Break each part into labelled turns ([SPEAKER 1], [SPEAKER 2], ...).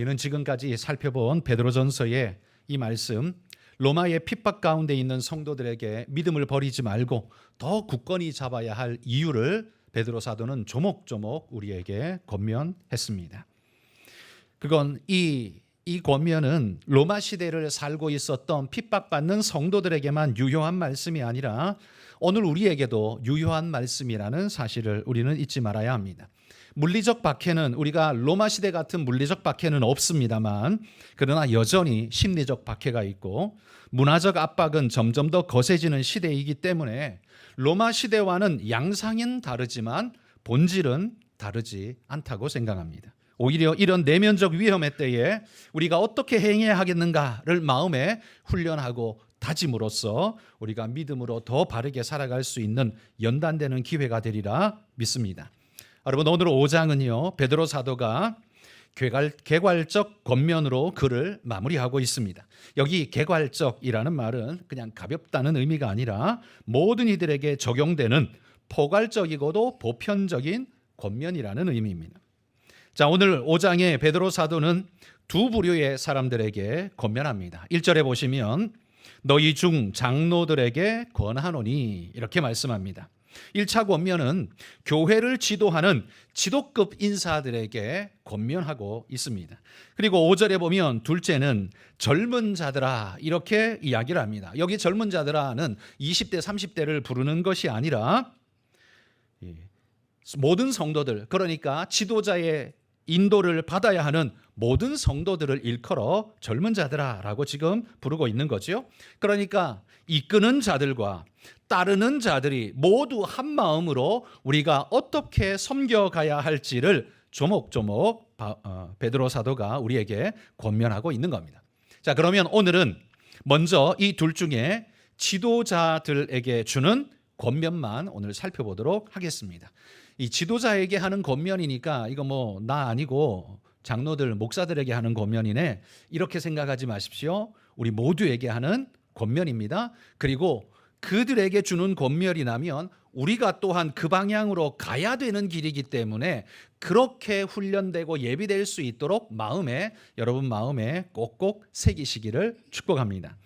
[SPEAKER 1] 우리는 지금까지 살펴본 베드로전서의 이 말씀, 로마의 핍박 가운데 있는 성도들에게 믿음을 버리지 말고 더 굳건히 잡아야 할 이유를 베드로 사도는 조목조목 우리에게 권면했습니다. 그건 이 권면은 로마 시대를 살고 있었던 핍박받는 성도들에게만 유효한 말씀이 아니라 오늘 우리에게도 유효한 말씀이라는 사실을 우리는 잊지 말아야 합니다. 물리적 박해는 우리가 로마 시대 같은 물리적 박해는 없습니다만, 그러나 여전히 심리적 박해가 있고 문화적 압박은 점점 더 거세지는 시대이기 때문에 로마 시대와는 양상은 다르지만 본질은 다르지 않다고 생각합니다. 오히려 이런 내면적 위험의 때에 우리가 어떻게 행해야 하겠는가를 마음에 훈련하고 다짐으로써 우리가 믿음으로 더 바르게 살아갈 수 있는 연단되는 기회가 되리라 믿습니다. 여러분, 오늘 5장은요 베드로 사도가 개괄적 권면으로 글을 마무리하고 있습니다. 여기 개괄적이라는 말은 그냥 가볍다는 의미가 아니라 모든 이들에게 적용되는 포괄적이고도 보편적인 권면이라는 의미입니다. 자, 오늘 5장의 베드로 사도는 두 부류의 사람들에게 권면합니다. 1절에 보시면 너희 중 장로들에게 권하노니 이렇게 말씀합니다. 1차 권면은 교회를 지도하는 지도급 인사들에게 권면하고 있습니다. 그리고 5절에 보면 둘째는 젊은 자들아 이렇게 이야기를 합니다. 여기 젊은 자들아는 20대 30대를 부르는 것이 아니라 모든 성도들, 그러니까 지도자의 인도를 받아야 하는 모든 성도들을 일컬어 젊은 자들아라고 지금 부르고 있는 거죠. 그러니까 이끄는 자들과 따르는 자들이 모두 한 마음으로 우리가 어떻게 섬겨가야 할지를 조목조목 베드로 사도가 우리에게 권면하고 있는 겁니다. 자, 그러면 오늘은 먼저 이 둘 중에 지도자들에게 주는 권면만 오늘 살펴보도록 하겠습니다. 이 지도자에게 하는 권면이니까 이거 뭐 나 아니고 장로들, 목사들에게 하는 권면이네 이렇게 생각하지 마십시오. 우리 모두에게 하는 권면입니다. 그리고 그들에게 주는 권면이라면 우리가 또한 그 방향으로 가야 되는 길이기 때문에 그렇게 훈련되고 예비될 수 있도록 여러분 마음에 꼭꼭 새기시기를 축복합니다.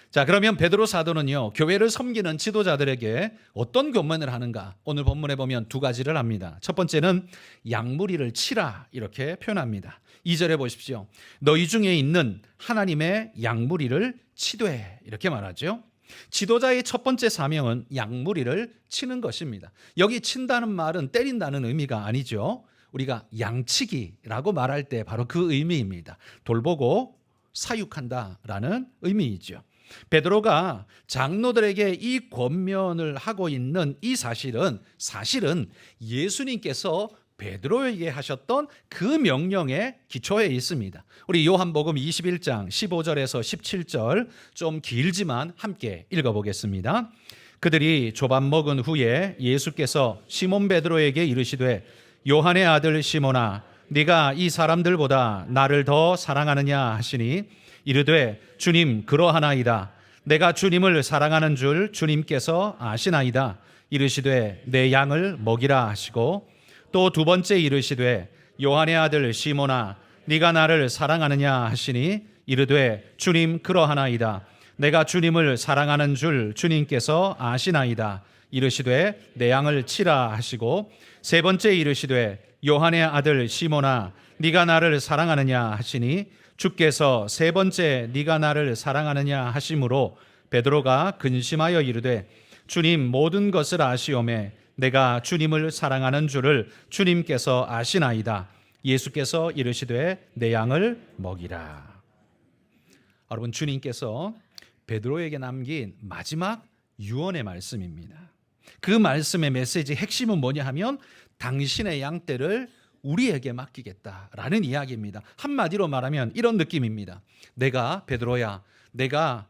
[SPEAKER 1] 자, 그러면 베드로 사도는요 교회를 섬기는 지도자들에게 어떤 권면을 하는가? 오늘 본문에 보면 두 가지를 합니다. 첫 번째는 양무리를 치라 이렇게 표현합니다. 2절에 보십시오. 너희 중에 있는 하나님의 양무리를 치되 이렇게 말하죠. 지도자의 첫 번째 사명은 양무리를 치는 것입니다. 여기 친다는 말은 때린다는 의미가 아니죠. 우리가 양치기라고 말할 때 바로 그 의미입니다. 돌보고 사육한다라는 의미이죠. 베드로가 장로들에게 이 권면을 하고 있는 이 사실은 예수님께서 베드로에게 하셨던 그 명령에 기초해 있습니다. 우리 요한복음 21장 15절에서 17절 좀 길지만 함께 읽어보겠습니다. 그들이 조밥 먹은 후에 예수께서 시몬 베드로에게 이르시되 요한의 아들 시몬아 네가 이 사람들보다 나를 더 사랑하느냐 하시니 이르되 주님 그러하나이다. 내가 주님을 사랑하는 줄 주님께서 아시나이다. 이르시되 내 양을 먹이라 하시고 또 두 번째 이르시되 요한의 아들 시몬아 네가 나를 사랑하느냐 하시니 이르되 주님 그러하나이다. 내가 주님을 사랑하는 줄 주님께서 아시나이다. 이르시되 내 양을 치라 하시고 세 번째 이르시되 요한의 아들 시몬아 네가 나를 사랑하느냐 하시니 주께서 세 번째 네가 나를 사랑하느냐 하심으로 베드로가 근심하여 이르되 주님 모든 것을 아시오매 내가 주님을 사랑하는 줄을 주님께서 아시나이다. 예수께서 이르시되 내 양을 먹이라. 여러분, 주님께서 베드로에게 남긴 마지막 유언의 말씀입니다. 그 말씀의 메시지 핵심은 뭐냐 하면 당신의 양떼를 우리에게 맡기겠다라는 이야기입니다. 한마디로 말하면 이런 느낌입니다. 베드로야, 내가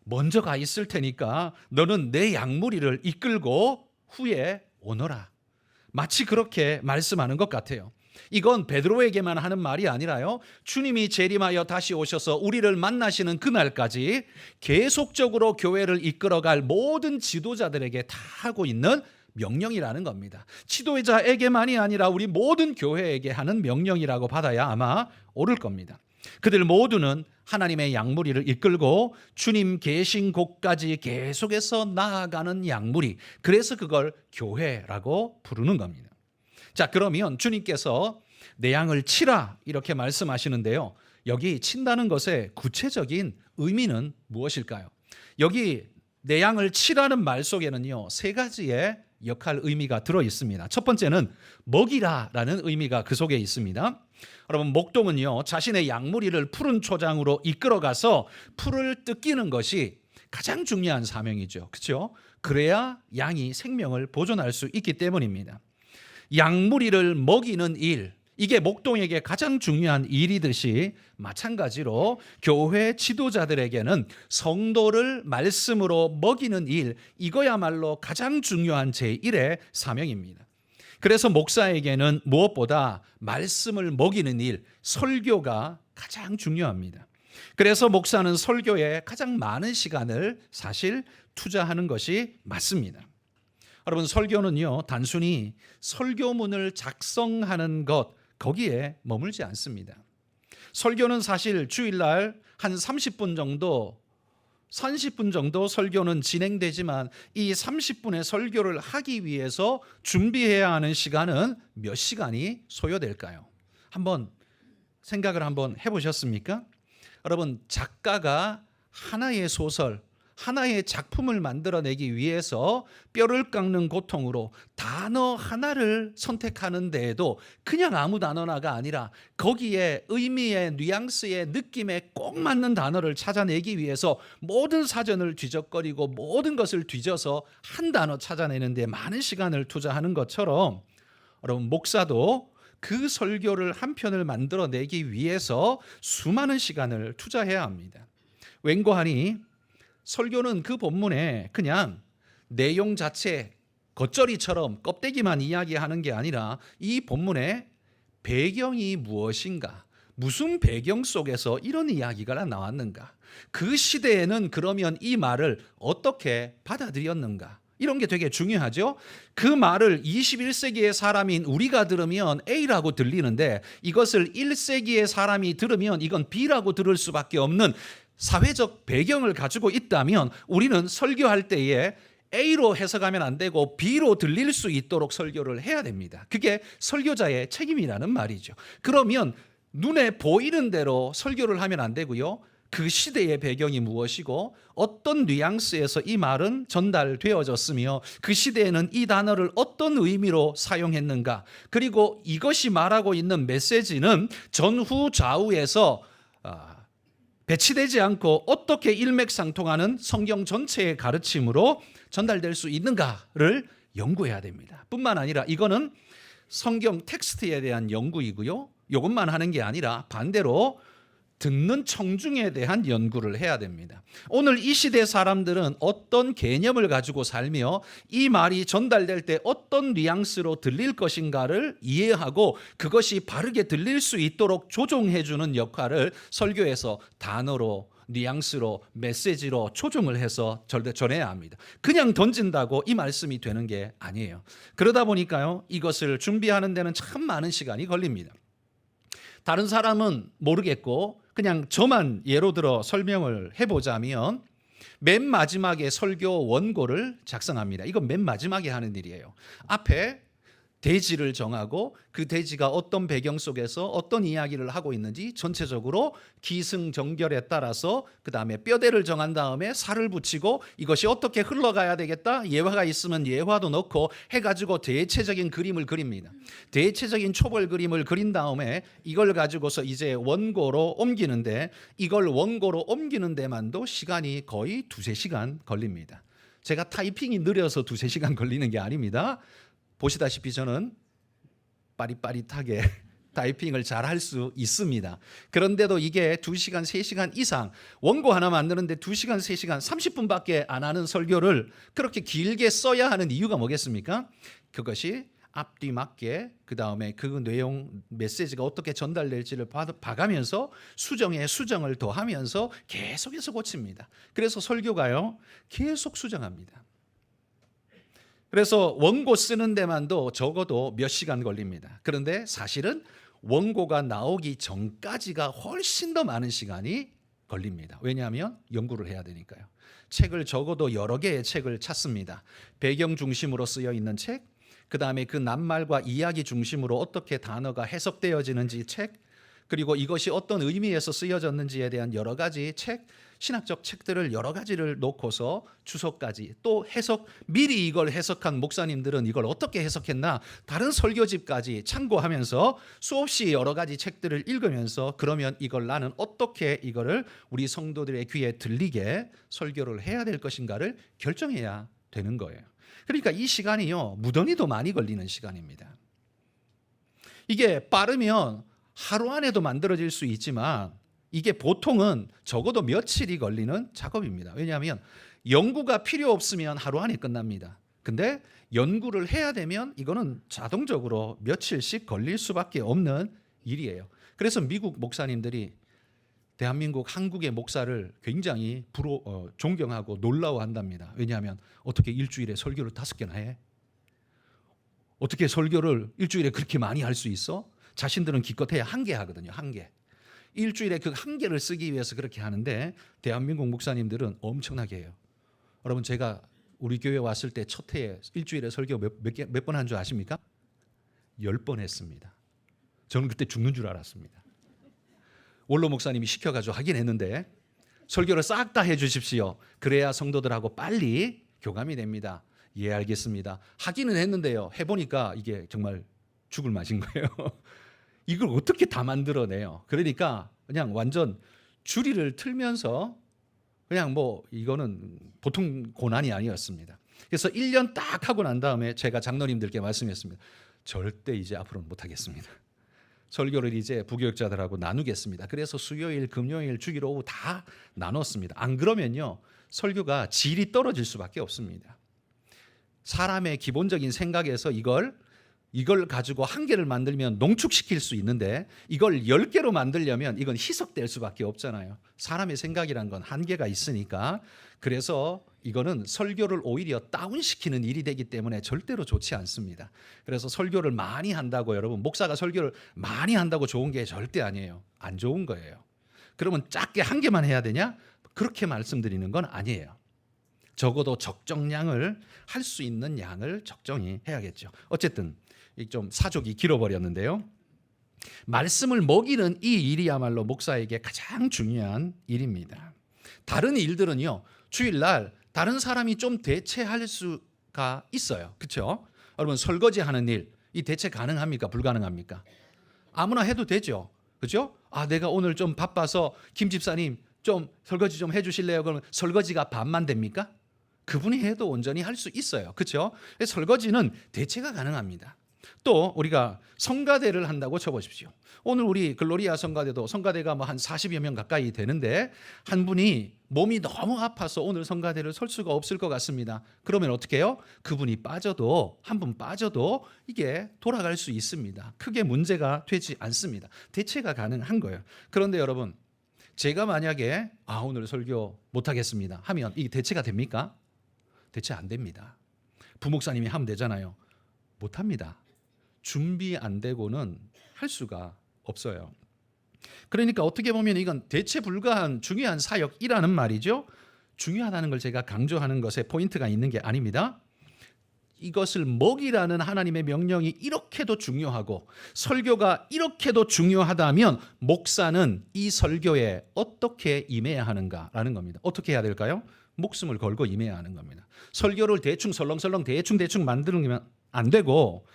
[SPEAKER 1] 먼저 가 있을 테니까 너는 내 양무리를 이끌고 후에 오너라. 마치 그렇게 말씀하는 것 같아요. 이건 베드로에게만 하는 말이 아니라요, 주님이 재림하여 다시 오셔서 우리를 만나시는 그날까지 계속적으로 교회를 이끌어갈 모든 지도자들에게 다 하고 있는 명령이라는 겁니다. 지도자에게만이 아니라 우리 모든 교회에게 하는 명령이라고 받아야 아마 옳을 겁니다. 그들 모두는 하나님의 양무리를 이끌고 주님 계신 곳까지 계속해서 나아가는 양무리. 그래서 그걸 교회라고 부르는 겁니다. 자, 그러면 주님께서 내 양을 치라 이렇게 말씀하시는데요. 여기 친다는 것의 구체적인 의미는 무엇일까요? 여기 내 양을 치라는 말 속에는요, 세 가지의 역할 의미가 들어 있습니다. 첫 번째는 먹이라라는 의미가 그 속에 있습니다. 여러분, 목동은요, 자신의 양무리를 푸른 초장으로 이끌어가서 풀을 뜯기는 것이 가장 중요한 사명이죠. 그렇죠? 그래야 양이 생명을 보존할 수 있기 때문입니다. 양무리를 먹이는 일, 이게 목동에게 가장 중요한 일이듯이 마찬가지로 교회 지도자들에게는 성도를 말씀으로 먹이는 일, 이거야말로 가장 중요한 제1의 사명입니다. 그래서 목사에게는 무엇보다 말씀을 먹이는 일, 설교가 가장 중요합니다. 그래서 목사는 설교에 가장 많은 시간을 사실 투자하는 것이 맞습니다. 여러분, 설교는요, 단순히 설교문을 작성하는 것, 거기에 머물지 않습니다. 설교는 사실 주일날 한 30분 정도 설교는 진행되지만 이 30분의 설교를 하기 위해서 준비해야 하는 시간은 몇 시간이 소요될까요? 한번 생각을 한번 해보셨습니까? 여러분, 작가가 하나의 소설, 하나의 작품을 만들어내기 위해서 뼈를 깎는 고통으로 단어 하나를 선택하는 데에도 그냥 아무 단어나가 아니라 거기에 의미의 뉘앙스의 느낌에 꼭 맞는 단어를 찾아내기 위해서 모든 사전을 뒤적거리고 모든 것을 뒤져서 한 단어 찾아내는 데 많은 시간을 투자하는 것처럼 여러분, 목사도 그 설교를 한 편을 만들어내기 위해서 수많은 시간을 투자해야 합니다. 웬고하니 설교는 그 본문에 그냥 내용 자체 겉절이처럼 껍데기만 이야기하는 게 아니라 이 본문의 배경이 무엇인가, 무슨 배경 속에서 이런 이야기가 나왔는가, 그 시대에는 그러면 이 말을 어떻게 받아들였는가, 이런 게 되게 중요하죠. 그 말을 21세기의 사람인 우리가 들으면 A라고 들리는데 이것을 1세기의 사람이 들으면 이건 B라고 들을 수밖에 없는 사회적 배경을 가지고 있다면 우리는 설교할 때에 A로 해석하면 안 되고 B로 들릴 수 있도록 설교를 해야 됩니다. 그게 설교자의 책임이라는 말이죠. 그러면 눈에 보이는 대로 설교를 하면 안 되고요. 그 시대의 배경이 무엇이고 어떤 뉘앙스에서 이 말은 전달되어졌으며 그 시대에는 이 단어를 어떤 의미로 사용했는가, 그리고 이것이 말하고 있는 메시지는 전후 좌우에서 배치되지 않고 어떻게 일맥상통하는 성경 전체의 가르침으로 전달될 수 있는가를 연구해야 됩니다. 뿐만 아니라 이거는 성경 텍스트에 대한 연구이고요. 이것만 하는 게 아니라 반대로 듣는 청중에 대한 연구를 해야 됩니다. 오늘 이 시대 사람들은 어떤 개념을 가지고 살며 이 말이 전달될 때 어떤 뉘앙스로 들릴 것인가를 이해하고 그것이 바르게 들릴 수 있도록 조종해주는 역할을 설교에서 단어로, 뉘앙스로, 메시지로 조정을 해서 전해야 합니다. 그냥 던진다고 이 말씀이 되는 게 아니에요. 그러다 보니까요, 이것을 준비하는 데는 참 많은 시간이 걸립니다. 다른 사람은 모르겠고 그냥 저만 예로 들어 설명을 해보자면 맨 마지막에 설교 원고를 작성합니다. 이건 맨 마지막에 하는 일이에요. 앞에 대지를 정하고 그 대지가 어떤 배경 속에서 어떤 이야기를 하고 있는지 전체적으로 기승전결에 따라서 그 다음에 뼈대를 정한 다음에 살을 붙이고 이것이 어떻게 흘러가야 되겠다, 예화가 있으면 예화도 넣고 해가지고 대체적인 그림을 그립니다. 대체적인 초벌 그림을 그린 다음에 이걸 가지고서 이제 원고로 옮기는데 이걸 원고로 옮기는 데만도 시간이 거의 2-3시간 걸립니다. 제가 타이핑이 느려서 2-3시간 걸리는 게 아닙니다. 보시다시피 저는 빠릿빠릿하게 타이핑을 잘 할 수 있습니다. 그런데도 이게 2시간, 3시간 이상 원고 하나 만드는데 2시간, 3시간, 30분밖에 안 하는 설교를 그렇게 길게 써야 하는 이유가 뭐겠습니까? 그것이 앞뒤 맞게 그 다음에 그 내용 메시지가 어떻게 전달될지를 봐가면서 수정에 수정을 더하면서 계속해서 고칩니다. 그래서 설교가요 계속 수정합니다. 그래서 원고 쓰는 데만도 적어도 몇 시간 걸립니다. 그런데 사실은 원고가 나오기 전까지가 훨씬 더 많은 시간이 걸립니다. 왜냐하면 연구를 해야 되니까요. 책을 적어도 여러 개의 책을 찾습니다. 배경 중심으로 쓰여 있는 책, 그 다음에 그 낱말과 이야기 중심으로 어떻게 단어가 해석되어지는지 책, 그리고 이것이 어떤 의미에서 쓰여졌는지에 대한 여러 가지 책, 신학적 책들을 여러 가지를 놓고서 주석까지, 또 해석, 미리 이걸 해석한 목사님들은 이걸 어떻게 해석했나 다른 설교집까지 참고하면서 수없이 여러 가지 책들을 읽으면서 그러면 이걸 나는 어떻게 이거를 우리 성도들의 귀에 들리게 설교를 해야 될 것인가를 결정해야 되는 거예요. 그러니까 이 시간이요, 무던히도 많이 걸리는 시간입니다. 이게 빠르면 하루 안에도 만들어질 수 있지만 이게 보통은 적어도 며칠이 걸리는 작업입니다. 왜냐하면 연구가 필요 없으면 하루 안에 끝납니다. 근데 연구를 해야 되면 이거는 자동적으로 며칠씩 걸릴 수밖에 없는 일이에요. 그래서 미국 목사님들이 대한민국 한국의 목사를 굉장히 존경하고 놀라워한답니다. 왜냐하면 어떻게 일주일에 설교를 5개나 해? 어떻게 설교를 일주일에 그렇게 많이 할 수 있어? 자신들은 기껏해야 1개 하거든요. 1개. 일주일에 그 1개를 쓰기 위해서 그렇게 하는데 대한민국 목사님들은 엄청나게 해요. 여러분, 제가 우리 교회 왔을 때 첫 해에 일주일에 설교 몇 번 한 줄 아십니까? 10번 했습니다. 저는 그때 죽는 줄 알았습니다. 원로 목사님이 시켜가지고 하긴 했는데 설교를 싹 다 해주십시오. 그래야 성도들하고 빨리 교감이 됩니다. 예, 알겠습니다. 하기는 했는데요. 해보니까 이게 정말 죽을 맛인 거예요. 이걸 어떻게 다 만들어내요? 그러니까 그냥 완전 주리를 틀면서 그냥 뭐 이거는 보통 고난이 아니었습니다. 그래서 1년 딱 하고 난 다음에 제가 장로님들께 말씀했습니다. 절대 이제 앞으로는 못하겠습니다. 설교를 이제 부교육자들하고 나누겠습니다. 그래서 수요일, 금요일, 주일 오후 다 나눴습니다. 안 그러면요, 설교가 질이 떨어질 수밖에 없습니다. 사람의 기본적인 생각에서 이걸 가지고 1개를 만들면 농축시킬 수 있는데 이걸 10개로 만들려면 이건 희석될 수밖에 없잖아요. 사람의 생각이란 건 한계가 있으니까. 그래서 이거는 설교를 오히려 다운시키는 일이 되기 때문에 절대로 좋지 않습니다. 그래서 설교를 많이 한다고 여러분, 목사가 설교를 많이 한다고 좋은 게 절대 아니에요. 안 좋은 거예요. 그러면 작게 1개만 해야 되냐? 그렇게 말씀드리는 건 아니에요. 적어도 적정량을, 할 수 있는 양을 적정히 해야겠죠. 어쨌든 좀 사족이 길어버렸는데요. 말씀을 먹이는 이 일이야말로 목사에게 가장 중요한 일입니다. 다른 일들은요, 주일날 다른 사람이 좀 대체할 수가 있어요. 그렇죠? 여러분, 설거지하는 일, 이 대체 가능합니까? 불가능합니까? 아무나 해도 되죠. 그렇죠? 아, 내가 오늘 좀 바빠서 김 집사님 좀 설거지 좀 해주실래요? 그러면 설거지가 반만 됩니까? 그분이 해도 온전히 할 수 있어요. 그렇죠? 설거지는 대체가 가능합니다. 또 우리가 성가대를 한다고 쳐보십시오. 오늘 우리 글로리아 성가대도 성가대가 뭐 한 40여 명 가까이 되는데 한 분이 몸이 너무 아파서 오늘 성가대를 설 수가 없을 것 같습니다. 그러면 어떻게 해요? 그분이 빠져도, 한 분 빠져도 이게 돌아갈 수 있습니다. 크게 문제가 되지 않습니다. 대체가 가능한 거예요. 그런데 여러분, 제가 만약에 오늘 설교 못하겠습니다 하면 이게 대체가 됩니까? 대체 안 됩니다. 부목사님이 하면 되잖아요. 못합니다. 준비 안 되고는 할 수가 없어요. 그러니까 어떻게 보면 이건 대체 불가한 중요한 사역이라는 말이죠. 중요하다는 걸 제가 강조하는 것에 포인트가 있는 게 아닙니다. 이것을 먹이라는 하나님의 명령이 이렇게도 중요하고 설교가 이렇게도 중요하다면 목사는 이 설교에 어떻게 임해야 하는가라는 겁니다. 어떻게 해야 될까요? 목숨을 걸고 임해야 하는 겁니다. 설교를 대충 설렁설렁 대충 만드는 안 되고,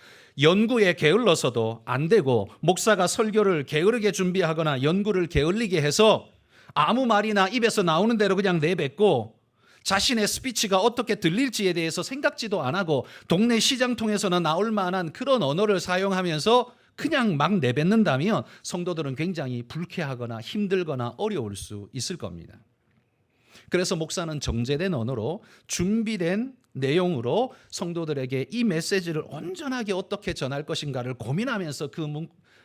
[SPEAKER 1] 연구에 게을러서도 안 되고, 목사가 설교를 게으르게 준비하거나 연구를 게을리게 해서 아무 말이나 입에서 나오는 대로 그냥 내뱉고 자신의 스피치가 어떻게 들릴지에 대해서 생각지도 안 하고 동네 시장통에서는 나올 만한 그런 언어를 사용하면서 그냥 막 내뱉는다면 성도들은 굉장히 불쾌하거나 힘들거나 어려울 수 있을 겁니다. 그래서 목사는 정제된 언어로 준비된 내용으로 성도들에게 이 메시지를 온전하게 어떻게 전할 것인가를 고민하면서 그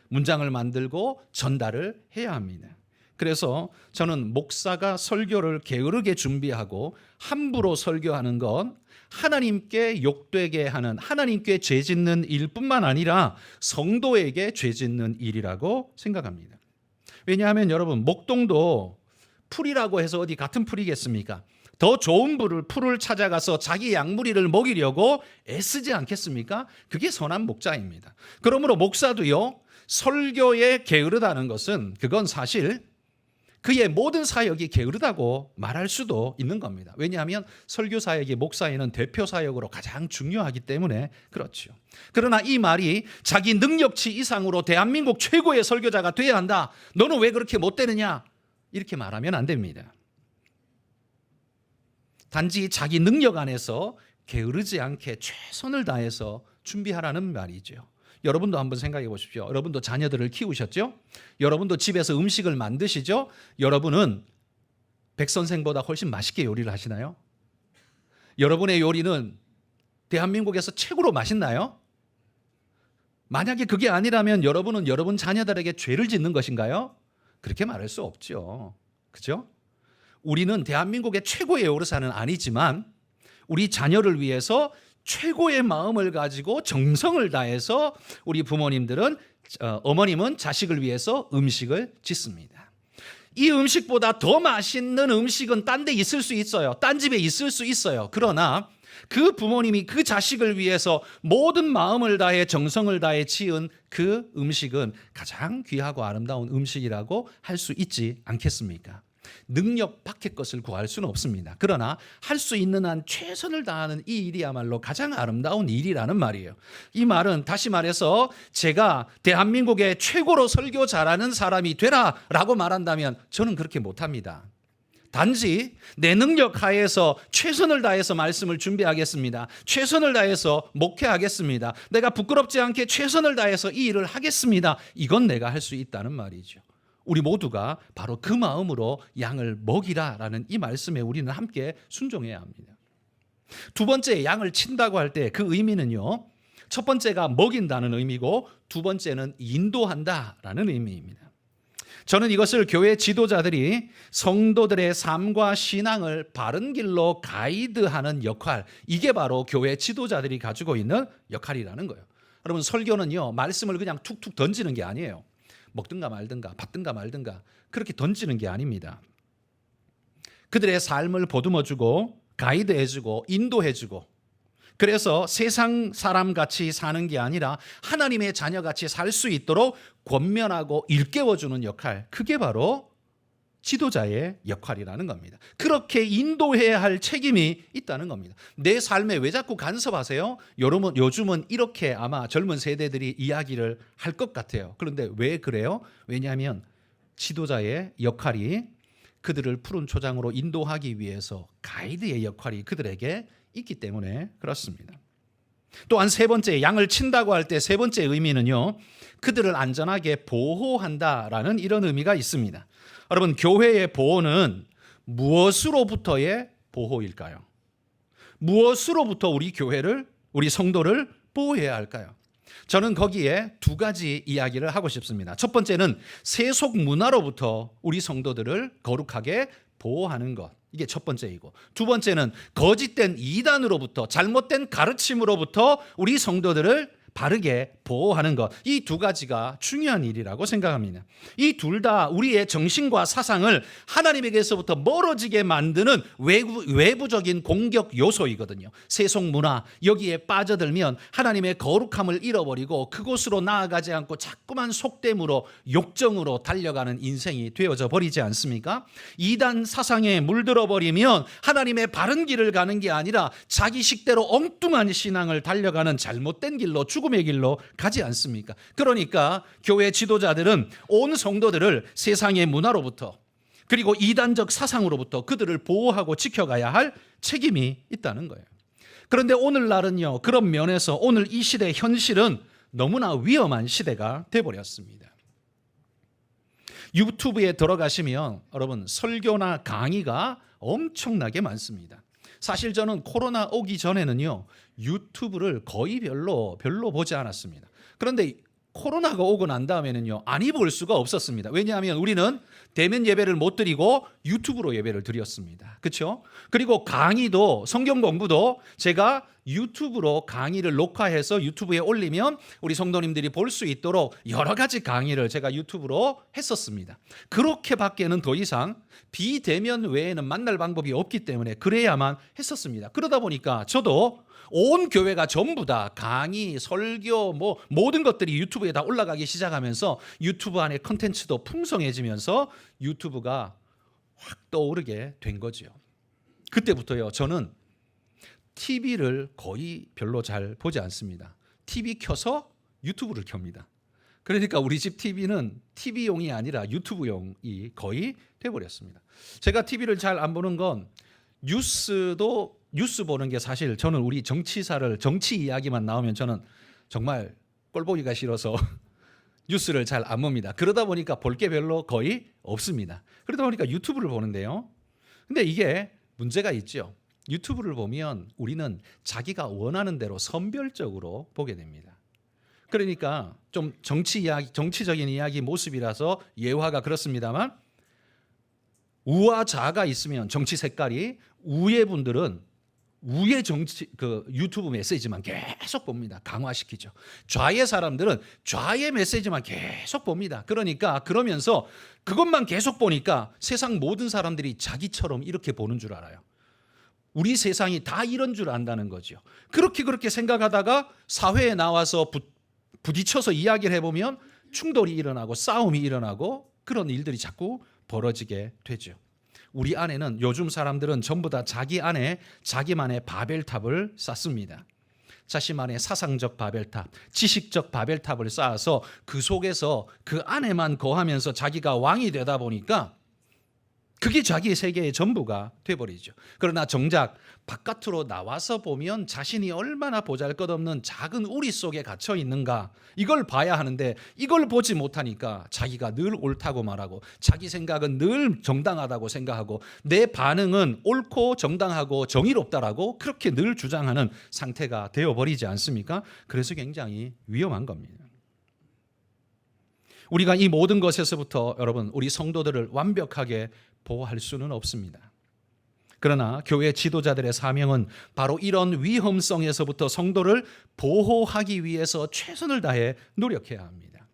[SPEAKER 1] 문장을 만들고 전달을 해야 합니다. 그래서 저는 목사가 설교를 게으르게 준비하고 함부로 설교하는 건 하나님께 욕되게 하는, 하나님께 죄짓는 일뿐만 아니라 성도에게 죄짓는 일이라고 생각합니다. 왜냐하면 여러분, 목동도 풀이라고 해서 어디 같은 풀이겠습니까? 더 좋은 풀을 찾아가서 자기 양무리를 먹이려고 애쓰지 않겠습니까? 그게 선한 목자입니다. 그러므로 목사도요, 설교에 게으르다는 것은 그건 사실 그의 모든 사역이 게으르다고 말할 수도 있는 겁니다. 왜냐하면 설교 사역이 목사에는 대표 사역으로 가장 중요하기 때문에 그렇죠. 그러나 이 말이 자기 능력치 이상으로 대한민국 최고의 설교자가 돼야 한다, 너는 왜 그렇게 못 되느냐, 이렇게 말하면 안 됩니다. 단지 자기 능력 안에서 게으르지 않게 최선을 다해서 준비하라는 말이죠. 여러분도 한번 생각해 보십시오. 여러분도 자녀들을 키우셨죠? 여러분도 집에서 음식을 만드시죠? 여러분은 백 선생보다 훨씬 맛있게 요리를 하시나요? 여러분의 요리는 대한민국에서 최고로 맛있나요? 만약에 그게 아니라면 여러분은 여러분 자녀들에게 죄를 짓는 것인가요? 그렇게 말할 수 없죠. 그죠? 우리는 대한민국의 최고의 요리사는 아니지만 우리 자녀를 위해서 최고의 마음을 가지고 정성을 다해서 우리 부모님들은, 어머님은 자식을 위해서 음식을 짓습니다. 이 음식보다 더 맛있는 음식은 딴 데 있을 수 있어요. 딴 집에 있을 수 있어요. 그러나 그 부모님이 그 자식을 위해서 모든 마음을 다해 정성을 다해 지은 그 음식은 가장 귀하고 아름다운 음식이라고 할 수 있지 않겠습니까? 능력 밖의 것을 구할 수는 없습니다. 그러나 할 수 있는 한 최선을 다하는 이 일이야말로 가장 아름다운 일이라는 말이에요. 이 말은 다시 말해서 제가 대한민국의 최고로 설교 잘하는 사람이 되라라고 말한다면 저는 그렇게 못합니다. 단지 내 능력 하에서 최선을 다해서 말씀을 준비하겠습니다. 최선을 다해서 목회하겠습니다. 내가 부끄럽지 않게 최선을 다해서 이 일을 하겠습니다. 이건 내가 할 수 있다는 말이죠. 우리 모두가 바로 그 마음으로 양을 먹이라라는 이 말씀에 우리는 함께 순종해야 합니다. 두 번째, 양을 친다고 할 때 그 의미는요, 첫 번째가 먹인다는 의미고 두 번째는 인도한다라는 의미입니다. 저는 이것을 교회 지도자들이 성도들의 삶과 신앙을 바른 길로 가이드하는 역할, 이게 바로 교회 지도자들이 가지고 있는 역할이라는 거예요. 여러분, 설교는요, 말씀을 그냥 툭툭 던지는 게 아니에요. 먹든가 말든가 받든가 말든가 그렇게 던지는 게 아닙니다. 그들의 삶을 보듬어주고 가이드해주고 인도해주고, 그래서 세상 사람같이 사는 게 아니라 하나님의 자녀같이 살 수 있도록 권면하고 일깨워주는 역할, 그게 바로 지도자의 역할이라는 겁니다. 그렇게 인도해야 할 책임이 있다는 겁니다. 내 삶에 왜 자꾸 간섭하세요? 요즘은 이렇게 아마 젊은 세대들이 이야기를 할 것 같아요. 그런데 왜 그래요? 왜냐하면 지도자의 역할이 그들을 푸른 초장으로 인도하기 위해서 가이드의 역할이 그들에게 있기 때문에 그렇습니다. 또한 세 번째, 양을 친다고 할 때 세 번째 의미는요, 그들을 안전하게 보호한다라는 이런 의미가 있습니다. 여러분, 교회의 보호는 무엇으로부터의 보호일까요? 무엇으로부터 우리 교회를, 우리 성도를 보호해야 할까요? 저는 거기에 두 가지 이야기를 하고 싶습니다. 첫 번째는 세속 문화로부터 우리 성도들을 거룩하게 보호하는 것, 이게 첫 번째이고, 두 번째는 거짓된 이단으로부터, 잘못된 가르침으로부터 우리 성도들을 바르게 보호하는 것, 이 두 가지가 중요한 일이라고 생각합니다. 이 둘 다 우리의 정신과 사상을 하나님에게서부터 멀어지게 만드는 외부적인 공격 요소이거든요. 세속 문화, 여기에 빠져들면 하나님의 거룩함을 잃어버리고 그곳으로 나아가지 않고 자꾸만 속됨으로 욕정으로 달려가는 인생이 되어져 버리지 않습니까? 이단 사상에 물들어 버리면 하나님의 바른 길을 가는 게 아니라 자기 식대로 엉뚱한 신앙을 달려가는 잘못된 길로, 죽음의 길로 가지 않습니까? 그러니까 교회 지도자들은 온 성도들을 세상의 문화로부터, 그리고 이단적 사상으로부터 그들을 보호하고 지켜가야 할 책임이 있다는 거예요. 그런데 오늘날은요, 그런 면에서 오늘 이 시대 현실은 너무나 위험한 시대가 돼버렸습니다. 유튜브에 들어가시면 여러분, 설교나 강의가 엄청나게 많습니다. 사실 저는 코로나 오기 전에는요, 유튜브를 거의 별로 보지 않았습니다. 그런데 코로나가 오고 난 다음에는요, 안 입을 수가 없었습니다. 왜냐하면 우리는 대면 예배를 못 드리고 유튜브로 예배를 드렸습니다. 그렇죠? 그리고 강의도, 성경 공부도 제가 유튜브로 강의를 녹화해서 유튜브에 올리면 우리 성도님들이 볼 수 있도록 여러 가지 강의를 제가 유튜브로 했었습니다. 그렇게밖에는 더 이상 비대면 외에는 만날 방법이 없기 때문에 그래야만 했었습니다. 그러다 보니까 저도 온 교회가 전부 다 강의, 설교, 모든 것들이 유튜브에 다 올라가기 시작하면서 유튜브 안에 컨텐츠도 풍성해지면서 유튜브가 확 떠오르게 된 거죠. 그때부터요, 저는 TV를 거의 별로 잘 보지 않습니다. TV 켜서 유튜브를 켭니다. 그러니까 우리 집 TV는 TV용이 아니라 유튜브용이 거의 돼버렸습니다. 제가 TV를 잘 안 보는 건 뉴스 보는 게 사실 저는 우리 정치 이야기만 나오면 저는 정말 꼴보기가 싫어서 뉴스를 잘 안 봅니다. 그러다 보니까 볼 게 별로 거의 없습니다. 그러다 보니까 유튜브를 보는데요. 근데 이게 문제가 있죠. 유튜브를 보면 우리는 자기가 원하는 대로 선별적으로 보게 됩니다. 그러니까 좀 정치적인 이야기 모습이라서 예화가 그렇습니다만, 우와 좌가 있으면 정치 색깔이, 우의 분들은 우의 유튜브 메시지만 계속 봅니다. 강화시키죠. 좌의 사람들은 좌의 메시지만 계속 봅니다. 그러면서 그것만 계속 보니까 세상 모든 사람들이 자기처럼 이렇게 보는 줄 알아요. 우리 세상이 다 이런 줄 안다는 거죠. 그렇게 생각하다가 사회에 나와서 부딪혀서 이야기를 해보면 충돌이 일어나고 싸움이 일어나고 그런 일들이 자꾸 벌어지게 되죠. 우리 안에는, 요즘 사람들은 전부 다 자기 안에 자기만의 바벨탑을 쌓습니다. 자신만의 사상적 바벨탑, 지식적 바벨탑을 쌓아서 그 속에서 그 안에만 거하면서 자기가 왕이 되다 보니까 그게 자기의 세계의 전부가 돼버리죠. 그러나 정작 바깥으로 나와서 보면 자신이 얼마나 보잘것없는 작은 우리 속에 갇혀 있는가, 이걸 봐야 하는데 이걸 보지 못하니까 자기가 늘 옳다고 말하고, 자기 생각은 늘 정당하다고 생각하고, 내 반응은 옳고 정당하고 정의롭다라고 그렇게 늘 주장하는 상태가 되어버리지 않습니까? 그래서 굉장히 위험한 겁니다. 우리가 이 모든 것에서부터 여러분, 우리 성도들을 완벽하게 보호할 수는 없습니다. 그러나 교회 지도자들의 사명은 바로 이런 위험성에서부터 성도를 보호하기 위해서 최선을 다해 노력해야 합니다.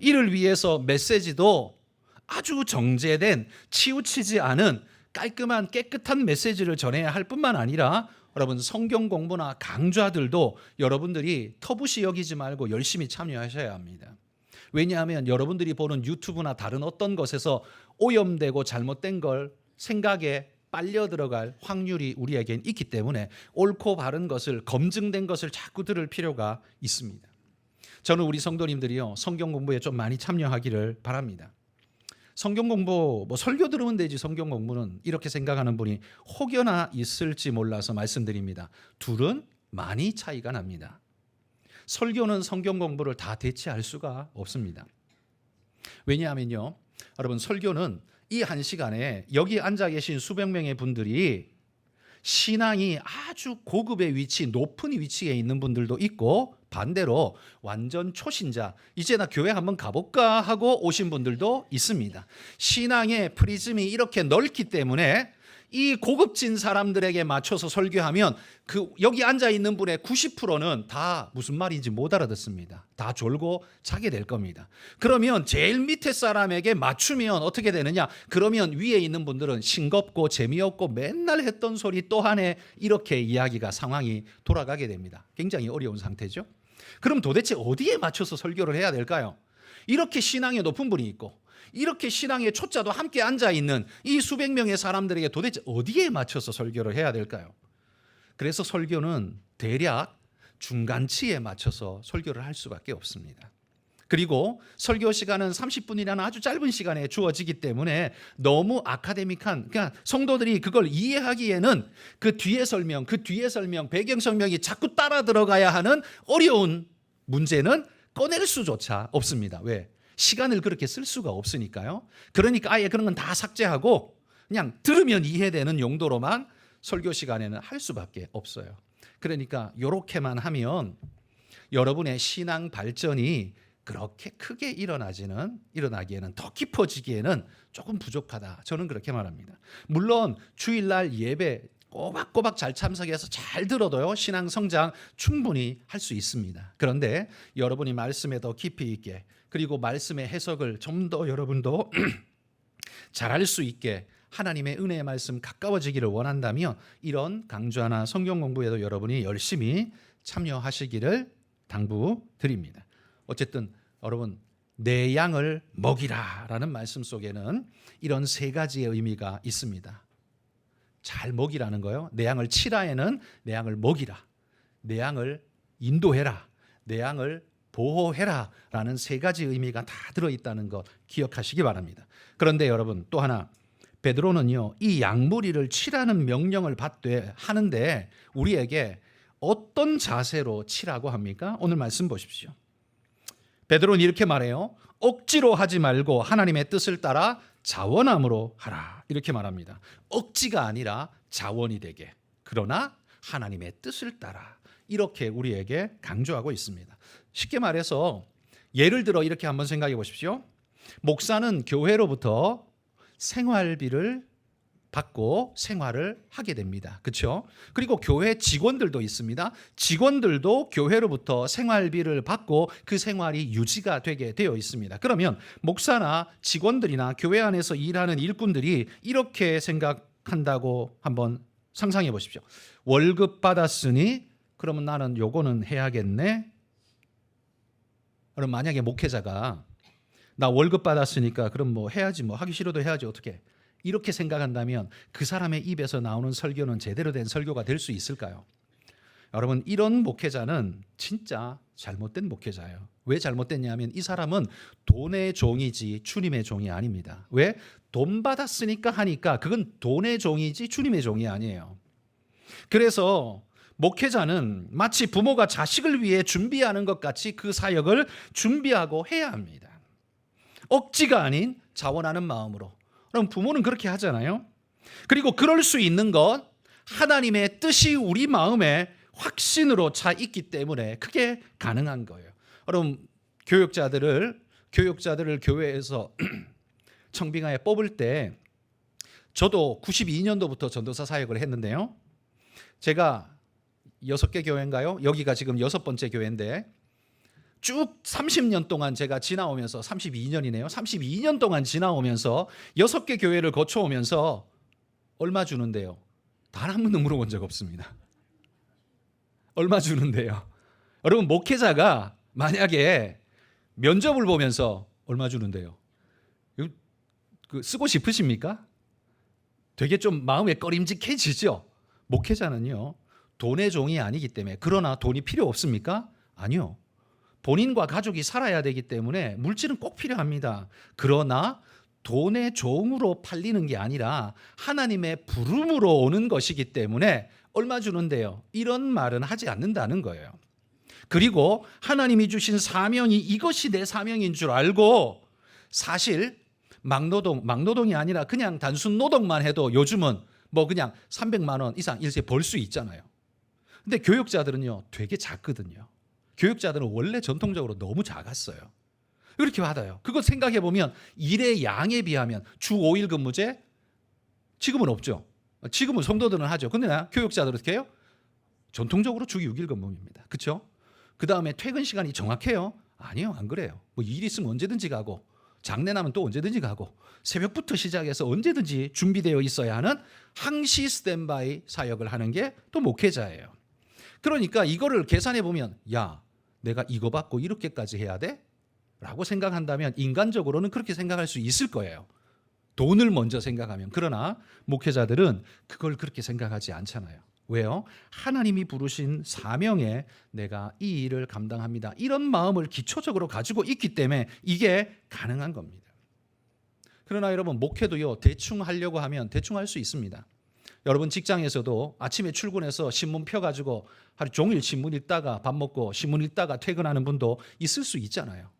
[SPEAKER 1] 이를 위해서 메시지도 아주 정제된, 치우치지 않은 깔끔한 깨끗한 메시지를 전해야 할 뿐만 아니라, 여러분 성경 공부나 강좌들도 여러분들이 터부시 여기지 말고 열심히 참여하셔야 합니다. 왜냐하면 여러분들이 보는 유튜브나 다른 어떤 것에서 오염되고 잘못된 걸 생각에 빨려 들어갈 확률이 우리에겐 있기 때문에 옳고 바른 것을, 검증된 것을 자꾸 들을 필요가 있습니다. 저는 우리 성도님들이요, 성경 공부에 좀 많이 참여하기를 바랍니다. 성경 공부, 설교 들으면 되지 성경 공부는, 이렇게 생각하는 분이 혹여나 있을지 몰라서 말씀드립니다. 둘은 많이 차이가 납니다. 설교는 성경 공부를 다 대체할 수가 없습니다. 왜냐하면요, 여러분 설교는 이 한 시간에 여기 앉아 계신 수백 명의 분들이 신앙이 아주 고급의 위치, 높은 위치에 있는 분들도 있고, 반대로 완전 초신자, 이제 나 교회 한번 가볼까 하고 오신 분들도 있습니다. 신앙의 프리즘이 이렇게 넓기 때문에 이 고급진 사람들에게 맞춰서 설교하면 여기 앉아 있는 분의 90%는 다 무슨 말인지 못 알아듣습니다. 다 졸고 자게 될 겁니다. 그러면 제일 밑에 사람에게 맞추면 어떻게 되느냐? 그러면 위에 있는 분들은 싱겁고 재미없고 맨날 했던 소리 또 하네, 이렇게 이야기가, 상황이 돌아가게 됩니다. 굉장히 어려운 상태죠. 그럼 도대체 어디에 맞춰서 설교를 해야 될까요? 이렇게 신앙이 높은 분이 있고, 이렇게 신앙의 초짜도 함께 앉아있는 이 수백 명의 사람들에게 도대체 어디에 맞춰서 설교를 해야 될까요? 그래서 설교는 대략 중간치에 맞춰서 설교를 할 수밖에 없습니다. 그리고 설교 시간은 30분이라는 아주 짧은 시간에 주어지기 때문에 너무 아카데믹한, 그러니까 성도들이 그걸 이해하기에는 그 뒤에 설명, 배경 설명이 자꾸 따라 들어가야 하는 어려운 문제는 꺼낼 수조차 없습니다. 왜? 시간을 그렇게 쓸 수가 없으니까요. 그러니까 아예 그런 건 다 삭제하고 그냥 들으면 이해되는 용도로만 설교 시간에는 할 수밖에 없어요. 그러니까 이렇게만 하면 여러분의 신앙 발전이 그렇게 크게 일어나기에는 더 깊어지기에는 조금 부족하다. 저는 그렇게 말합니다. 물론 주일날 예배 꼬박꼬박 잘 참석해서 잘 들어도요, 신앙 성장 충분히 할 수 있습니다. 그런데 여러분이 말씀에 더 깊이 있게, 그리고 말씀의 해석을 좀 더 여러분도 잘할 수 있게 하나님의 은혜의 말씀 가까워지기를 원한다면 이런 강좌나 성경 공부에도 여러분이 열심히 참여하시기를 당부드립니다. 어쨌든 여러분, 내 양을 먹이라라는 말씀 속에는 이런 세 가지의 의미가 있습니다. 잘 먹이라는 거요. 내 양을 치라에는 내 양을 먹이라, 내 양을 인도해라, 내 양을 보호해라 라는 세 가지 의미가 다 들어있다는 것 기억하시기 바랍니다. 그런데 여러분, 또 하나, 베드로는요, 이 양무리를 치라는 명령을 받되 하는데 우리에게 어떤 자세로 치라고 합니까? 오늘 말씀 보십시오. 베드로는 이렇게 말해요. 억지로 하지 말고 하나님의 뜻을 따라 자원함으로 하라, 이렇게 말합니다. 억지가 아니라 자원이 되게, 그러나 하나님의 뜻을 따라, 이렇게 우리에게 강조하고 있습니다. 쉽게 말해서 예를 들어 이렇게 한번 생각해 보십시오. 목사는 교회로부터 생활비를 받고 생활을 하게 됩니다. 그렇죠? 그리고 교회 직원들도 있습니다. 직원들도 교회로부터 생활비를 받고 그 생활이 유지가 되게 되어 있습니다. 그러면 목사나 직원들이나 교회 안에서 일하는 일꾼들이 이렇게 생각한다고 한번 상상해 보십시오. 월급 받았으니 그러면 나는 요거는 해야겠네. 그럼 만약에 목회자가 나 월급 받았으니까 그럼 뭐 해야지, 뭐 하기 싫어도 해야지, 어떻게, 이렇게 생각한다면 그 사람의 입에서 나오는 설교는 제대로 된 설교가 될 수 있을까요? 여러분, 이런 목회자는 진짜 잘못된 목회자예요. 왜 잘못됐냐면 이 사람은 돈의 종이지 주님의 종이 아닙니다. 왜? 돈 받았으니까 하니까 그건 돈의 종이지 주님의 종이 아니에요. 그래서 목회자는 마치 부모가 자식을 위해 준비하는 것 같이 그 사역을 준비하고 해야 합니다. 억지가 아닌 자원하는 마음으로. 그럼 부모는 그렇게 하잖아요. 그리고 그럴 수 있는 것, 하나님의 뜻이 우리 마음에 확신으로 차 있기 때문에 그게 가능한 거예요. 여러분, 교육자들을 교회에서 청빙하에 뽑을 때 저도 92년도부터 전도사 사역을 했는데요. 제가 6개 교회인가요? 여기가 지금 6번째 교회인데 쭉 30년 동안 제가 지나오면서, 32년이네요. 32년 동안 지나오면서 6개 교회를 거쳐오면서 얼마 주는데요? 단 한 번도 물어본 적 없습니다. 얼마 주는데요? 여러분, 목회자가 만약에 면접을 보면서 얼마 주는데요? 쓰고 싶으십니까? 되게 좀 마음에 꺼림직해지죠? 목회자는요, 돈의 종이 아니기 때문에. 그러나 돈이 필요 없습니까? 아니요. 본인과 가족이 살아야 되기 때문에 물질은 꼭 필요합니다. 그러나 돈의 종으로 팔리는 게 아니라 하나님의 부름으로 오는 것이기 때문에 얼마 주는데요? 이런 말은 하지 않는다는 거예요. 그리고 하나님이 주신 사명이 이것이 내 사명인 줄 알고, 사실 막노동이 아니라 그냥 단순 노동만 해도 요즘은 뭐 그냥 300만 원 이상 일세 벌 수 있잖아요. 근데 교육자들은요, 되게 작거든요. 교육자들은 원래 전통적으로 너무 작았어요. 이렇게 받아요. 그거 생각해 보면 일의 양에 비하면 주 5일 근무제 지금은 없죠. 지금은 성도들은 하죠. 근데 교육자들은 어떻게 해요? 전통적으로 주 6일 근무입니다. 그렇죠? 그 다음에 퇴근 시간이 정확해요? 아니요, 안 그래요. 뭐 일 있으면 언제든지 가고, 장례 나면 또 언제든지 가고, 새벽부터 시작해서 언제든지 준비되어 있어야 하는 항시 스탠바이 사역을 하는 게 또 목회자예요. 그러니까 이거를 계산해 보면, 야, 내가 이거 받고 이렇게까지 해야 돼? 라고 생각한다면 인간적으로는 그렇게 생각할 수 있을 거예요. 돈을 먼저 생각하면. 그러나 목회자들은 그걸 그렇게 생각하지 않잖아요. 왜요? 하나님이 부르신 사명에 내가 이 일을 감당합니다, 이런 마음을 기초적으로 가지고 있기 때문에 이게 가능한 겁니다. 그러나 여러분, 목회도요, 대충 하려고 하면 대충 할 수 있습니다. 여러분, 직장에서도 아침에 출근해서 신문 펴가지고 하루 종일 신문 읽다가 밥 먹고 신문 읽다가 퇴근하는 분도 있을 수 있잖아요.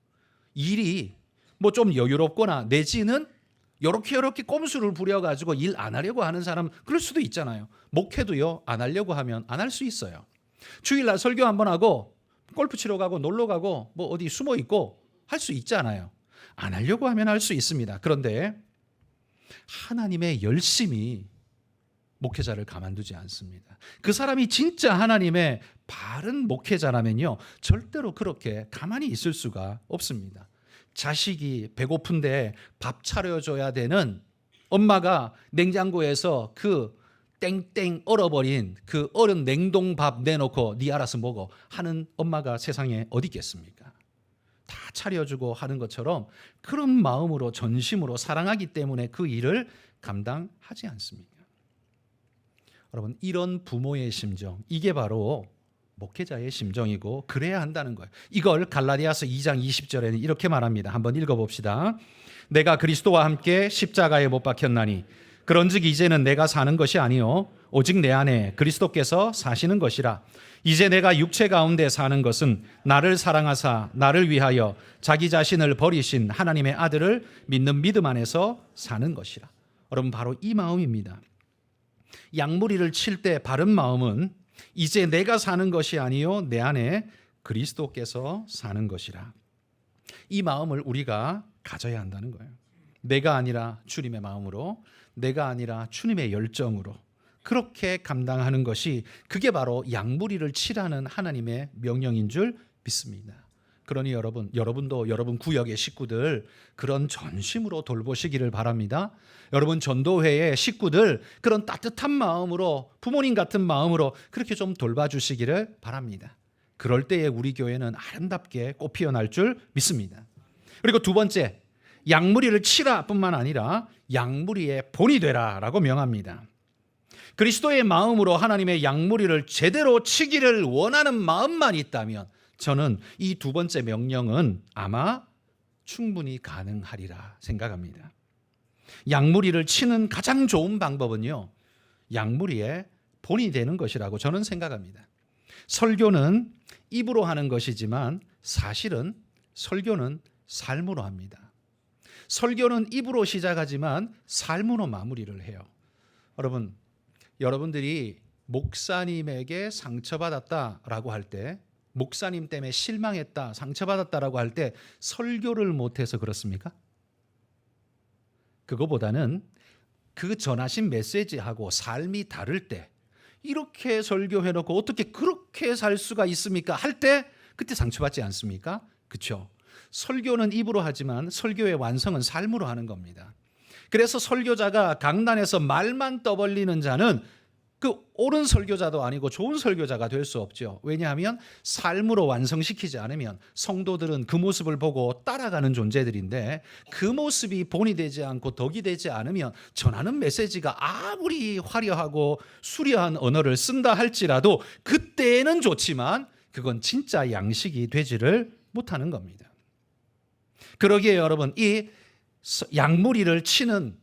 [SPEAKER 1] 일이 뭐 좀 여유롭거나 내지는 요렇게 꼼수를 부려가지고 일 안 하려고 하는 사람, 그럴 수도 있잖아요. 목회도요, 안 하려고 하면 안 할 수 있어요. 주일날 설교 한번 하고 골프 치러 가고 놀러 가고 뭐 어디 숨어 있고 할 수 있잖아요. 안 하려고 하면 할 수 있습니다. 그런데 하나님의 열심이 목회자를 가만두지 않습니다. 그 사람이 진짜 하나님의 바른 목회자라면요, 절대로 그렇게 가만히 있을 수가 없습니다. 자식이 배고픈데 밥 차려줘야 되는 엄마가 냉장고에서 그 땡땡 얼어버린 그 얼은 냉동밥 내놓고 네 알아서 먹어 하는 엄마가 세상에 어디 있겠습니까? 다 차려주고 하는 것처럼 그런 마음으로 전심으로 사랑하기 때문에 그 일을 감당하지 않습니다. 여러분, 이런 부모의 심정, 이게 바로 목회자의 심정이고 그래야 한다는 거예요. 이걸 갈라디아서 2장 20절에는 이렇게 말합니다. 한번 읽어봅시다. 내가 그리스도와 함께 십자가에 못 박혔나니 그런즉 이제는 내가 사는 것이 아니요 오직 내 안에 그리스도께서 사시는 것이라. 이제 내가 육체 가운데 사는 것은 나를 사랑하사 나를 위하여 자기 자신을 버리신 하나님의 아들을 믿는 믿음 안에서 사는 것이라. 여러분, 바로 이 마음입니다. 양무리를 칠 때 바른 마음은 이제 내가 사는 것이 아니요 내 안에 그리스도께서 사는 것이라. 이 마음을 우리가 가져야 한다는 거예요. 내가 아니라 주님의 마음으로, 내가 아니라 주님의 열정으로 그렇게 감당하는 것이, 그게 바로 양무리를 치라는 하나님의 명령인 줄 믿습니다. 그러니 여러분도 여러분 구역의 식구들 그런 전심으로 돌보시기를 바랍니다. 여러분 전도회의 식구들 그런 따뜻한 마음으로, 부모님 같은 마음으로 그렇게 좀 돌봐주시기를 바랍니다. 그럴 때에 우리 교회는 아름답게 꽃피어날 줄 믿습니다. 그리고 두 번째, 양무리를 치라 뿐만 아니라 양무리의 본이 되라 라고 명합니다. 그리스도의 마음으로 하나님의 양무리를 제대로 치기를 원하는 마음만 있다면 저는 이 두 번째 명령은 아마 충분히 가능하리라 생각합니다. 양무리를 치는 가장 좋은 방법은요, 양무리의 본이 되는 것이라고 저는 생각합니다. 설교는 입으로 하는 것이지만 사실은 설교는 삶으로 합니다. 설교는 입으로 시작하지만 삶으로 마무리를 해요. 여러분들이 목사님에게 상처받았다라고 할 때, 목사님 때문에 실망했다, 상처받았다라고 할 때 설교를 못해서 그렇습니까? 그거보다는 그 전하신 메시지하고 삶이 다를 때, 이렇게 설교해놓고 어떻게 그렇게 살 수가 있습니까? 할 때 그때 상처받지 않습니까? 그렇죠? 설교는 입으로 하지만 설교의 완성은 삶으로 하는 겁니다. 그래서 설교자가 강단에서 말만 떠벌리는 자는 그 옳은 설교자도 아니고 좋은 설교자가 될 수 없죠. 왜냐하면 삶으로 완성시키지 않으면 성도들은 그 모습을 보고 따라가는 존재들인데, 그 모습이 본이 되지 않고 덕이 되지 않으면 전하는 메시지가 아무리 화려하고 수려한 언어를 쓴다 할지라도 그때는 좋지만 그건 진짜 양식이 되지를 못하는 겁니다. 그러기에 여러분, 이 양무리를 치는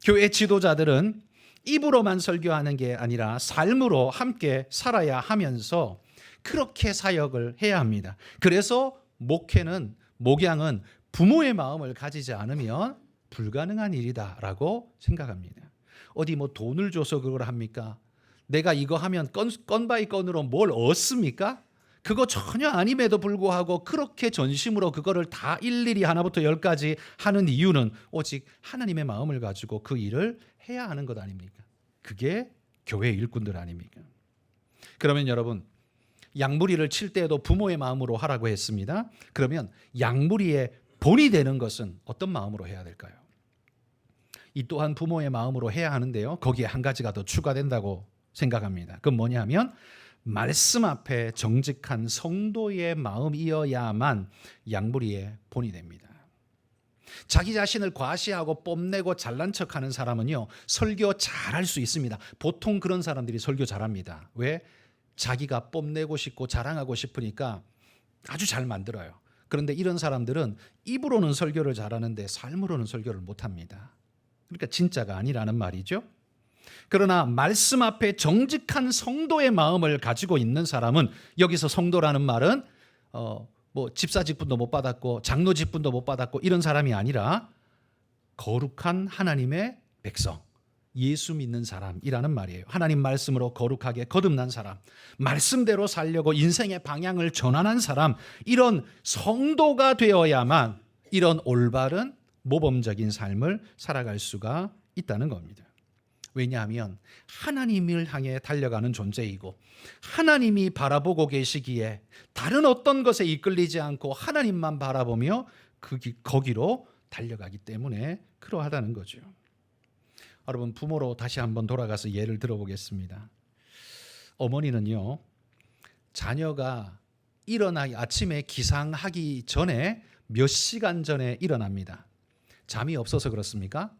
[SPEAKER 1] 교회 지도자들은 입으로만 설교하는 게 아니라 삶으로 함께 살아야 하면서 그렇게 사역을 해야 합니다. 그래서 목양은 부모의 마음을 가지지 않으면 불가능한 일이다라고 생각합니다. 어디 돈을 줘서 그걸 합니까? 내가 이거 하면 건 바이 건으로 뭘 얻습니까? 그거 전혀 아님에도 불구하고 그렇게 전심으로 그거를 다 일일이 하나부터 열까지 하는 이유는 오직 하나님의 마음을 가지고 그 일을 해야 하는 것 아닙니까? 그게 교회 일꾼들 아닙니까? 그러면 여러분, 양무리를 칠 때에도 부모의 마음으로 하라고 했습니다. 그러면 양무리의 본이 되는 것은 어떤 마음으로 해야 될까요? 이 또한 부모의 마음으로 해야 하는데요, 거기에 한 가지가 더 추가된다고 생각합니다. 그건 뭐냐면 말씀 앞에 정직한 성도의 마음이어야만 양무리의 본이 됩니다. 자기 자신을 과시하고 뽐내고 잘난 척하는 사람은요, 설교 잘할 수 있습니다. 보통 그런 사람들이 설교 잘합니다. 왜? 자기가 뽐내고 싶고 자랑하고 싶으니까 아주 잘 만들어요. 그런데 이런 사람들은 입으로는 설교를 잘하는데 삶으로는 설교를 못합니다. 그러니까 진짜가 아니라는 말이죠. 그러나 말씀 앞에 정직한 성도의 마음을 가지고 있는 사람은, 여기서 성도라는 말은 집사 직분도 못 받았고 장로 직분도 못 받았고 이런 사람이 아니라 거룩한 하나님의 백성, 예수 믿는 사람이라는 말이에요. 하나님 말씀으로 거룩하게 거듭난 사람, 말씀대로 살려고 인생의 방향을 전환한 사람, 이런 성도가 되어야만 이런 올바른 모범적인 삶을 살아갈 수가 있다는 겁니다. 왜냐하면 하나님을 향해 달려가는 존재이고 하나님이 바라보고 계시기에 다른 어떤 것에 이끌리지 않고 하나님만 바라보며 거기로 달려가기 때문에 그러하다는 거죠. 여러분, 부모로 다시 한번 돌아가서 예를 들어보겠습니다. 어머니는요, 자녀가 아침에 기상하기 전에 몇 시간 전에 일어납니다. 잠이 없어서 그렇습니까?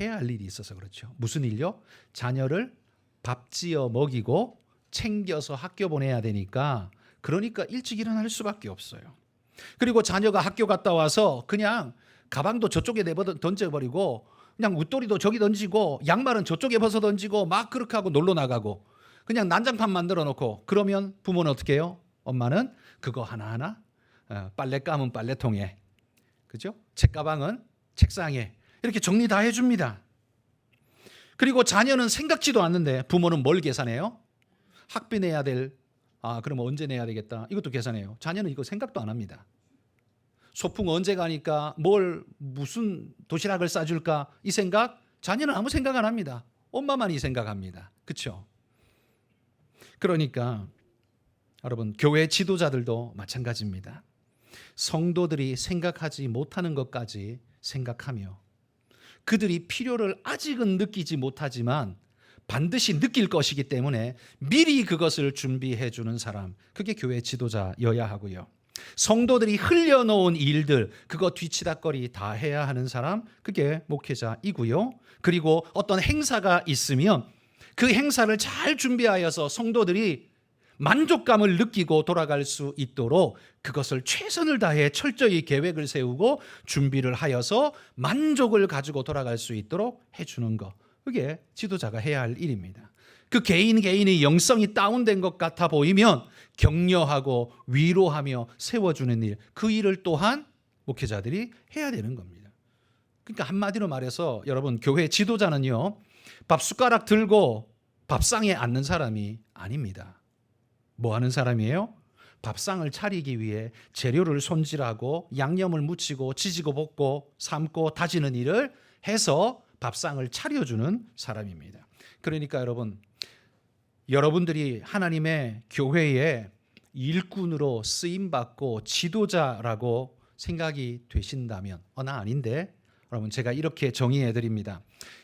[SPEAKER 1] 해야 할 일이 있어서 그렇죠. 무슨 일요? 자녀를 밥 지어 먹이고 챙겨서 학교 보내야 되니까, 그러니까 일찍 일어날 수밖에 없어요. 그리고 자녀가 학교 갔다 와서 그냥 가방도 저쪽에 던져버리고 그냥 웃돌이도 저기 던지고 양말은 저쪽에 벗어 던지고 막 그렇게 하고 놀러 나가고 그냥 난장판 만들어 놓고, 그러면 부모는 어떻게 해요? 엄마는 그거 하나하나 빨래 감은 빨래통에, 그죠? 책가방은 책상에 이렇게 정리 다 해줍니다. 그리고 자녀는 생각지도 않는데 부모는 뭘 계산해요? 학비 내야 될, 그럼 언제 내야 되겠다, 이것도 계산해요. 자녀는 이거 생각도 안 합니다. 소풍 언제 가니까 무슨 도시락을 싸줄까, 이 생각 자녀는 아무 생각 안 합니다. 엄마만 이 생각합니다. 그렇죠? 그러니까 여러분, 교회 지도자들도 마찬가지입니다. 성도들이 생각하지 못하는 것까지 생각하며 그들이 필요를 아직은 느끼지 못하지만 반드시 느낄 것이기 때문에 미리 그것을 준비해 주는 사람, 그게 교회 지도자여야 하고요. 성도들이 흘려놓은 일들, 그거 뒤치다거리 다 해야 하는 사람, 그게 목회자이고요. 그리고 어떤 행사가 있으면 그 행사를 잘 준비하여서 성도들이 만족감을 느끼고 돌아갈 수 있도록 그것을 최선을 다해 철저히 계획을 세우고 준비를 하여서 만족을 가지고 돌아갈 수 있도록 해주는 것, 그게 지도자가 해야 할 일입니다. 그 개인의 영성이 다운된 것 같아 보이면 격려하고 위로하며 세워주는 일, 그 일을 또한 목회자들이 해야 되는 겁니다. 그러니까 한마디로 말해서 여러분, 교회 지도자는요, 밥 숟가락 들고 밥상에 앉는 사람이 아닙니다. 뭐 하는 사람이에요? 밥상을 차리기 위해 재료를 손질하고 양념을 묻히고 지지고 볶고 삶고 다지는 일을 해서 밥상을 차려주는 사람입니다. 그러니까 여러분들이 하나님의 교회의 일꾼으로 쓰임받고 지도자라고 생각이 되신다면, 나 아닌데, 여러분, 제가 이렇게 정의해 드립니다.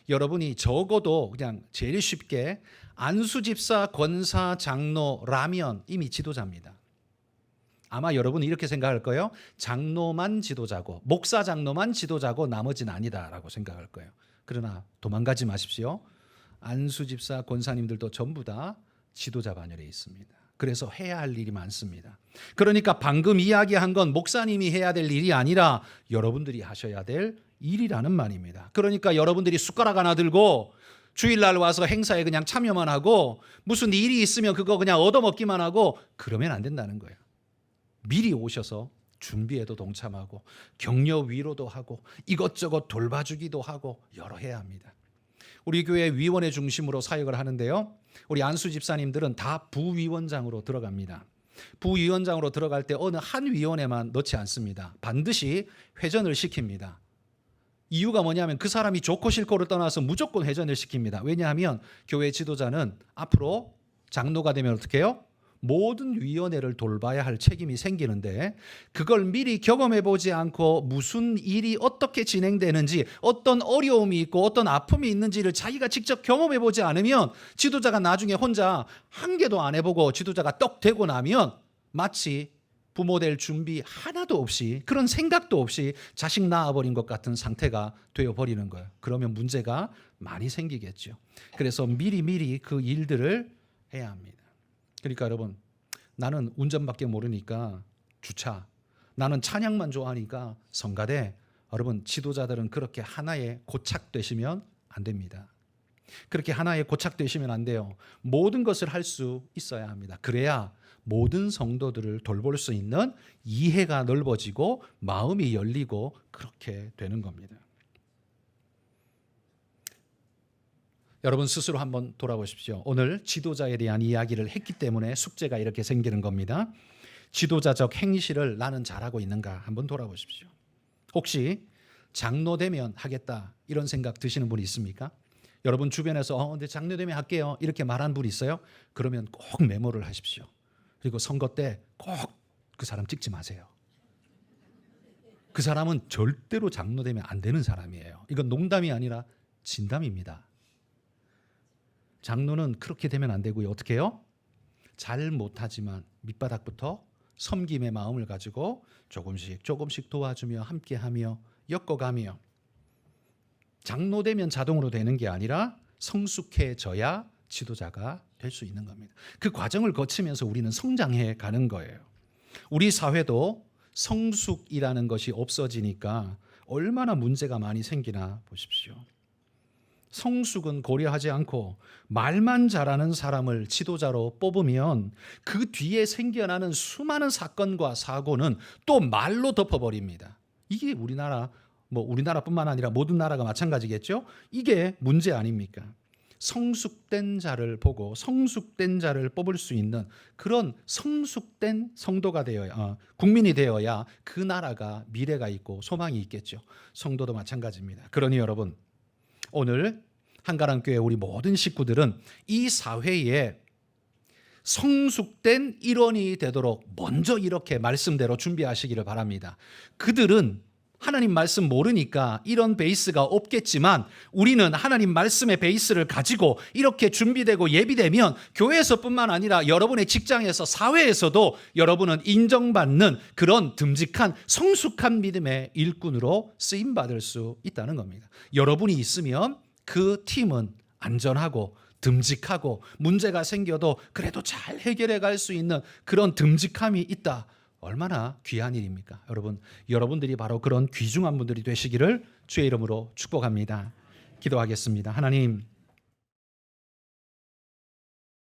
[SPEAKER 1] 여러분이 적어도 그냥 제일 쉽게 안수집사, 권사, 장로라면 이미 지도자입니다. 아마 여러분이 이렇게 생각할 거예요. 장로만 지도자고, 목사 장로만 지도자고 나머지는 아니다라고 생각할 거예요. 그러나 도망가지 마십시오. 안수집사, 권사님들도 전부 다 지도자 반열에 있습니다. 그래서 해야 할 일이 많습니다. 그러니까 방금 이야기한 건 목사님이 해야 될 일이 아니라 여러분들이 하셔야 될 일이라는 말입니다. 그러니까 여러분들이 숟가락 하나 들고 주일날 와서 행사에 그냥 참여만 하고 무슨 일이 있으면 그거 그냥 얻어먹기만 하고 그러면 안 된다는 거예요. 미리 오셔서 준비에도 동참하고 격려 위로도 하고 이것저것 돌봐주기도 하고 여러 해야 합니다. 우리 교회 위원회 중심으로 사역을 하는데요, 우리 안수 집사님들은 다 부위원장으로 들어갑니다. 부위원장으로 들어갈 때 어느 한 위원회만 넣지 않습니다. 반드시 회전을 시킵니다. 이유가 뭐냐면 그 사람이 좋고 싫고를 떠나서 무조건 회전을 시킵니다. 왜냐하면 교회 지도자는 앞으로 장로가 되면 어떻게 해요? 모든 위원회를 돌봐야 할 책임이 생기는데 그걸 미리 경험해 보지 않고 무슨 일이 어떻게 진행되는지, 어떤 어려움이 있고 어떤 아픔이 있는지를 자기가 직접 경험해 보지 않으면 지도자가 나중에 혼자 한 개도 안 해보고 지도자가 떡 되고 나면 마치 부모 될 준비 하나도 없이, 그런 생각도 없이 자식 낳아버린 것 같은 상태가 되어버리는 거예요. 그러면 문제가 많이 생기겠죠. 그래서 미리 그 일들을 해야 합니다. 그러니까 여러분, 나는 운전밖에 모르니까 주차, 나는 찬양만 좋아하니까 성가대, 여러분 지도자들은 그렇게 하나에 고착되시면 안 됩니다. 그렇게 하나에 고착되시면 안 돼요. 모든 것을 할 수 있어야 합니다. 그래야 모든 성도들을 돌볼 수 있는 이해가 넓어지고 마음이 열리고 그렇게 되는 겁니다. 여러분 스스로 한번 돌아보십시오. 오늘 지도자에 대한 이야기를 했기 때문에 숙제가 이렇게 생기는 겁니다. 지도자적 행실을 나는 잘하고 있는가 한번 돌아보십시오. 혹시 장로 되면 하겠다 이런 생각 드시는 분이 있습니까? 여러분 주변에서 근데 장로 되면 할게요 이렇게 말한 분이 있어요? 그러면 꼭 메모를 하십시오. 그리고 선거 때 꼭 그 사람 찍지 마세요. 그 사람은 절대로 장로 되면 안 되는 사람이에요. 이건 농담이 아니라 진담입니다. 장로는 그렇게 되면 안 되고요. 어떻게 해요? 잘 못하지만 밑바닥부터 섬김의 마음을 가지고 조금씩 도와주며 함께하며 엮어가며 장로 되면 자동으로 되는 게 아니라 성숙해져야 지도자가 될 수 있는 겁니다. 그 과정을 거치면서 우리는 성장해 가는 거예요. 우리 사회도 성숙이라는 것이 없어지니까 얼마나 문제가 많이 생기나 보십시오. 성숙은 고려하지 않고 말만 잘하는 사람을 지도자로 뽑으면 그 뒤에 생겨나는 수많은 사건과 사고는 또 말로 덮어버립니다. 이게 우리나라뿐만 아니라 모든 나라가 마찬가지겠죠. 이게 문제 아닙니까? 성숙된 자를 보고 성숙된 자를 뽑을 수 있는 그런 성숙된 성도가 되어야 국민이 되어야 그 나라가 미래가 있고 소망이 있겠죠. 성도도 마찬가지입니다. 그러니 여러분 오늘 한가람교회 우리 모든 식구들은 이 사회에 성숙된 일원이 되도록 먼저 이렇게 말씀대로 준비하시기를 바랍니다. 그들은 하나님 말씀 모르니까 이런 베이스가 없겠지만 우리는 하나님 말씀의 베이스를 가지고 이렇게 준비되고 예비되면 교회에서뿐만 아니라 여러분의 직장에서 사회에서도 여러분은 인정받는 그런 듬직한 성숙한 믿음의 일꾼으로 쓰임받을 수 있다는 겁니다. 여러분이 있으면 그 팀은 안전하고 듬직하고 문제가 생겨도 그래도 잘 해결해 갈 수 있는 그런 듬직함이 있다. 얼마나 귀한 일입니까? 여러분들이 바로 그런 귀중한 분들이 되시기를 주의 이름으로 축복합니다. 기도하겠습니다. 하나님,